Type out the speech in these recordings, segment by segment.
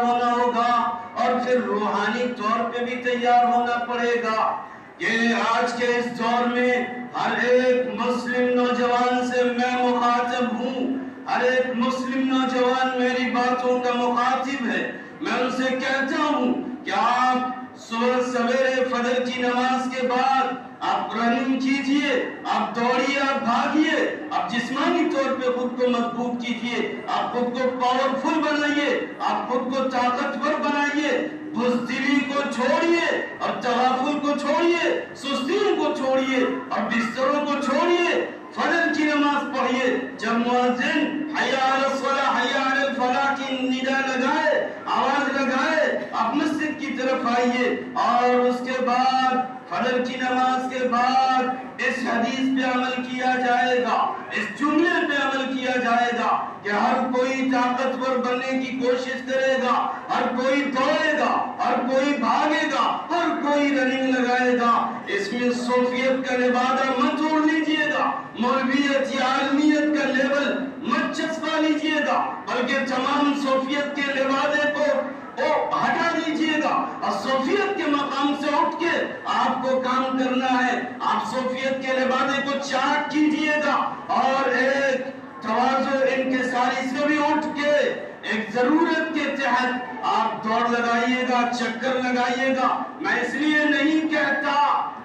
ہونا ہوگا اور پھر روحانی طور پہ بھی تیار ہونا پڑے گا کہ آج کے اس دور میں ہر ایک مسلم نوجوان سے میں مخاطب ہوں، ہر ایک مسلم نوجوان میری باتوں کا مخاطب ہے۔ میں ان سے کہتا ہوں کہ آپ صبح سویرے فجر کی نماز کے بعد آپ رننگ کیجئے، آپ دوڑیے، آپ بھاگیے، آپ جسمانی طور پہ خود کو مضبوط کیجئے، آپ خود کو پاورفل بنائیے، آپ خود کو طاقتور بنائیے، بزدلی کو چھوڑیے اور تغافل کو چھوڑیے، سستی کو چھوڑیے اور بستروں کو چھوڑیے، فجر کی نماز پڑھیے۔ جب مؤذن حی علی الصلاۃ حی علی الفلاح کی ندا لگائے، آواز لگائے، آپ مسجد کی طرف آئیے اور اس کے بعد فجر کی نماز کے بعد اس حدیث پہ عمل کیا جائے گا، اس جملے پہ عمل کیا جائے گا کہ ہر کوئی طاقتور بننے کی کوشش کرے گا، ہر کوئی دوڑے گا، ہر کوئی بھاگے گا، ہر کوئی رننگ لگائے گا۔ اس میں صوفیت کا لبادہ مت توڑ لیجئے گا، مولویت یا عالمیت کا لیول مت چسپا لیجئے گا، بلکہ تمام صوفیت کے لبادے کو ہٹا دیجئے گا اور صوفیت کے مقام سے اٹھ کے آپ کو کام کرنا ہے۔ آپ صوفیت کے لبادے کو چاک کیجئے گا اور ایک تواضع انکساری سے بھی اٹھ کے ایک ضرورت کے تحت آپ دوڑ لگائیے گا، چکر لگائیے گا۔ میں اس لیے نہیں کہتا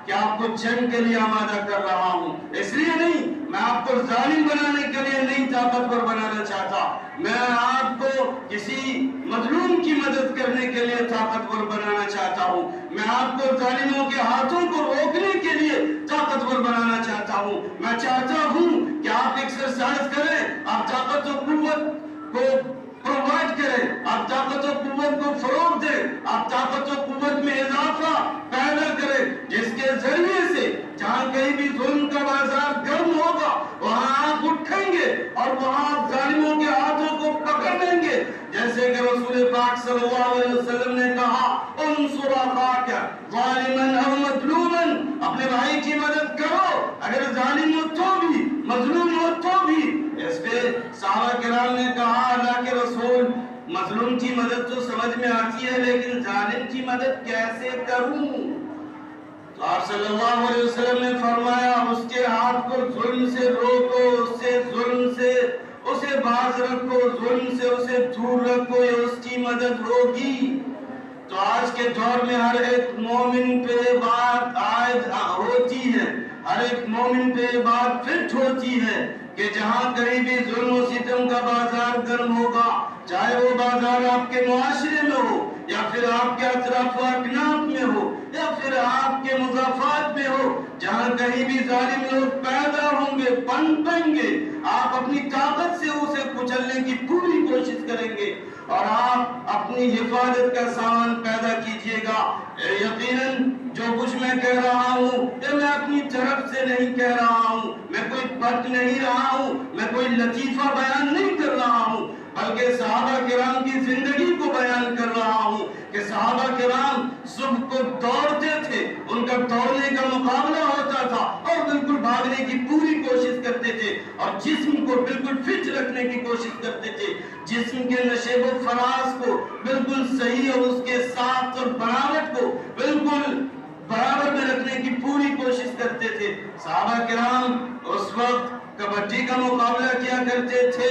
کہ آپ کو جنگ کے لیے آمادہ کر رہا ہوں، اس لیے نہیں، میں آپ کو ظالم بنانے کے لیے نہیں طاقتور بنانا چاہتا، میں آپ کو کسی مظلوم کی مدد کرنے کے لیے طاقتور بنانا چاہتا ہوں، میں آپ کو ظالموں کے ہاتھوں کو روکنے کے لیے طاقتور بنانا چاہتا ہوں۔ میں چاہتا ہوں کہ آپ ایکسرسائز کریں، آپ طاقت و قوت کو پرووائڈ کریں، آپ طاقت و قوت کو فروغ دیں، آپ طاقت و قوت میں اضافہ پیدا کریں، جس کے ذریعے سے جہاں کہیں بھی ظلم کا بازار گرم ہوگا وہاں آپ اٹھیں گے اور وہاں آپ ظالموں کے ہاتھوں کو پکڑ لیں گے، جیسے کہ رسول پاک صلی اللہ علیہ وسلم نے کہا انصر اخاک ظالما او مظلوما، اپنے بھائی کی مدد کرو، اگر ظالم ہو تو بھی، مظلوم ہو تو بھی۔ اس پہ صحابہ کرام نے کہا اللہ کے رسول مظلوم کی مدد تو سمجھ میں آتی ہے لیکن ظالم کی مدد کیسے کروں؟ تو آپ صلی اللہ علیہ وسلم نے فرمایا اس کے ہاتھ کو ظلم سے روکو، اس سے ظلم سے اسے باز رکھو، ظلم سے اسے دور رکھو، یہ اس کی مدد ہوگی۔ تو آج کے دور میں ہر ایک مومن پہ بات عائد ہوتی ہے، ہر ایک مومن پہ بات فٹ ہوتی ہے کہ جہاں کہیں بھی ظلم و ستم کا بازار گرم ہوگا، چاہے وہ بازار آپ کے معاشرے میں ہو یا پھر آپ کے اطراف و اکناف میں ہو یا پھر آپ کے مضافات میں ہو، جہاں کہیں بھی ظالم لوگ پیدا ہوں گے، پنپیں گے، آپ اپنی طاقت سے اسے کچلنے کی پوری کوشش کریں گے اور آپ اپنی حفاظت کا سامان پیدا کیجئے گا۔ یقیناً جو کچھ میں کہہ رہا ہوں یہ میں اپنی طرف سے نہیں کہہ رہا ہوں، میں کوئی پٹ نہیں رہا ہوں، میں کوئی لطیفہ بیان نہیں کر رہا ہوں، بلکہ صحابہ کرام کی زندگی کو بیان کر رہا ہوں کہ صحابہ کرام صبح کو دوڑتے تھے، ان کا دوڑنے کا مقابلہ ہوتا تھا اور بالکل بھاگنے کی پوری کوشش کرتے تھے اور جسم کو بالکل فٹ رکھنے کی کوشش کرتے تھے، جسم کے نشیب و فراز کو بالکل صحیح اور اس کے ساتھ اور بناوٹ کو بالکل برابر میں رکھنے کی پوری کوشش کرتے تھے۔ صحابہ کرام اس وقت کبڈی کا مقابلہ کیا کرتے تھے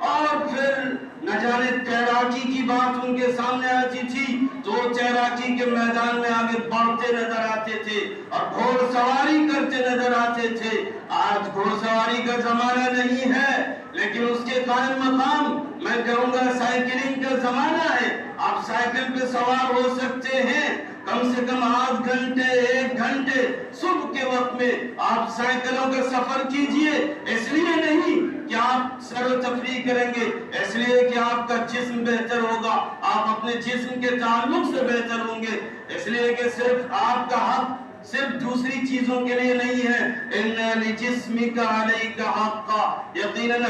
اور پھر نہ جانے تیراکی کی بات ان کے سامنے آتی تھی تو تیراکی کے میدان میں آگے بڑھتے نظر آتے تھے اور گھوڑ سواری کرتے نظر آتے تھے۔ آج گھوڑ سواری کا زمانہ نہیں ہے لیکن اس کے قائم مقام میں کہوں گا سائیکلنگ کا زمانہ ہے۔ آپ سائیکل پہ سوار ہو سکتے ہیں، کم سے کم آدھ گھنٹے، ایک گھنٹے صبح کے وقت میں آپ سائیکلوں کا سفر کیجئے، اس لیے نہیں کہ آپ سیر و تفریح کریں گے، اس لیے کہ آپ کا جسم بہتر ہوگا، آپ اپنے جسم کے تعلق سے بہتر ہوں گے، اس لیے کہ صرف آپ کا حق صرف دوسری چیزوں کے لیے نہیں ہے۔ اِنَّ لِجِسْمِكَ عَلَيْكَ حَقًّا، یقیناً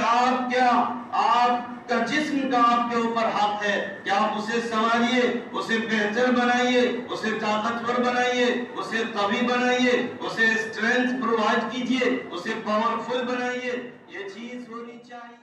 آپ کا جسم کا آپ کے اوپر حق ہے کہ آپ اسے سنبھالیے، اسے بہتر بنائیے، اسے طاقتور بنائیے، اسے قوی بنائیے، اسے اسٹرینتھ پرووائڈ کیجئے، اسے پاورفل بنائیے، یہ چیز ہونی چاہیے۔